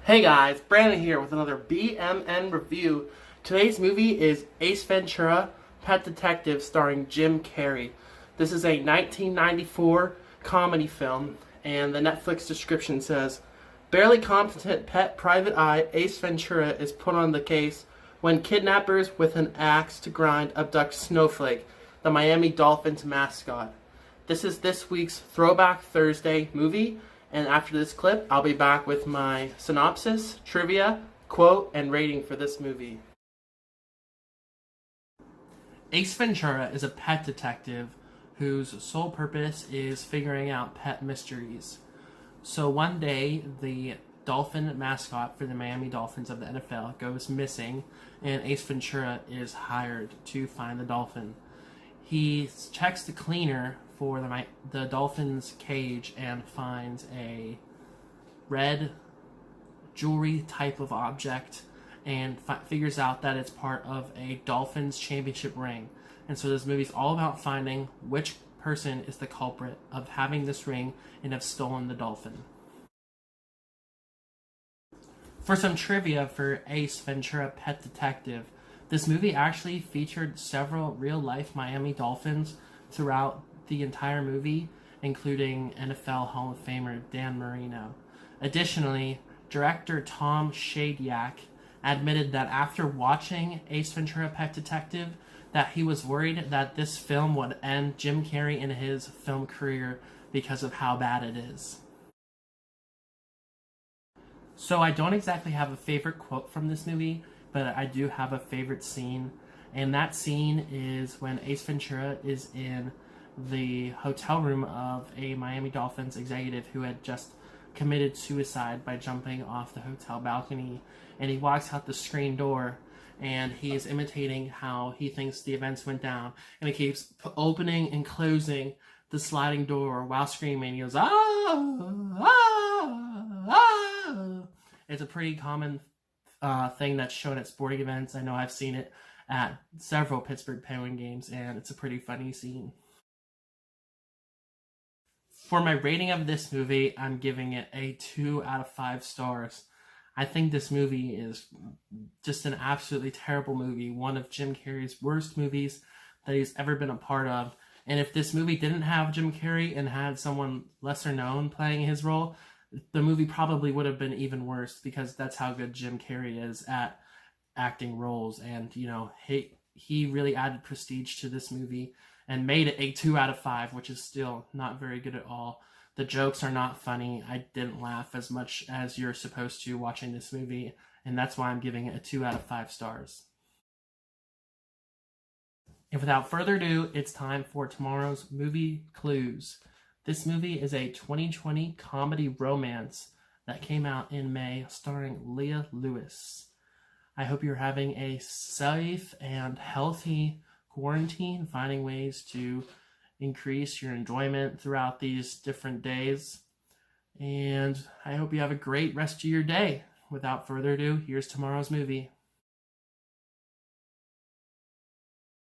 Hey guys, Brandon here with another BMN Review. Today's movie is Ace Ventura, Pet Detective starring Jim Carrey. This is a 1994 comedy film, and the Netflix description says, barely competent pet private eye Ace Ventura is put on the case when kidnappers with an axe to grind abduct Snowflake, the Miami Dolphins mascot. This is this week's Throwback Thursday movie. And after this clip, I'll be back with my synopsis, trivia, quote, and rating for this movie. Ace Ventura is a pet detective whose sole purpose is figuring out pet mysteries. So one day, the dolphin mascot for the Miami Dolphins of the NFL goes missing, and Ace Ventura is hired to find the dolphin. He checks the cleaner for the dolphin's cage and finds a red jewelry type of object and figures out that it's part of a dolphin's championship ring. And so this movie's all about finding which person is the culprit of having this ring and have stolen the dolphin. For some trivia for Ace Ventura Pet Detective, this movie actually featured several real-life Miami Dolphins throughout the entire movie, including NFL Hall of Famer Dan Marino. Additionally, director Tom Shadyac admitted that after watching Ace Ventura Pet Detective, that he was worried that this film would end Jim Carrey in his film career because of how bad it is. So I don't exactly have a favorite quote from this movie, but I do have a favorite scene, and that scene is when Ace Ventura is in the hotel room of a Miami Dolphins executive who had just committed suicide by jumping off the hotel balcony, and he walks out the screen door and he's imitating how he thinks the events went down, and he keeps opening and closing the sliding door while screaming. He goes, ah, ah, ah. It's a pretty common thing that's shown at sporting events. I know I've seen it at several Pittsburgh Penguin games, and it's a pretty funny scene. For my rating of this movie, I'm giving it a 2 out of 5 stars. I think this movie is just an absolutely terrible movie, one of Jim Carrey's worst movies that he's ever been a part of. And if this movie didn't have Jim Carrey and had someone lesser known playing his role, the movie probably would have been even worse, because that's how good Jim Carrey is at acting roles. And, you know, he really added prestige to this movie and made it a 2 out of 5, which is still not very good at all. The jokes are not funny. I didn't laugh as much as you're supposed to watching this movie, and that's why I'm giving it a 2 out of 5 stars. And without further ado, it's time for tomorrow's movie clues. This movie is a 2020 comedy romance that came out in May, starring Leah Lewis. I hope you're having a safe and healthy quarantine, finding ways to increase your enjoyment throughout these different days. And I hope you have a great rest of your day. Without further ado, here's tomorrow's movie.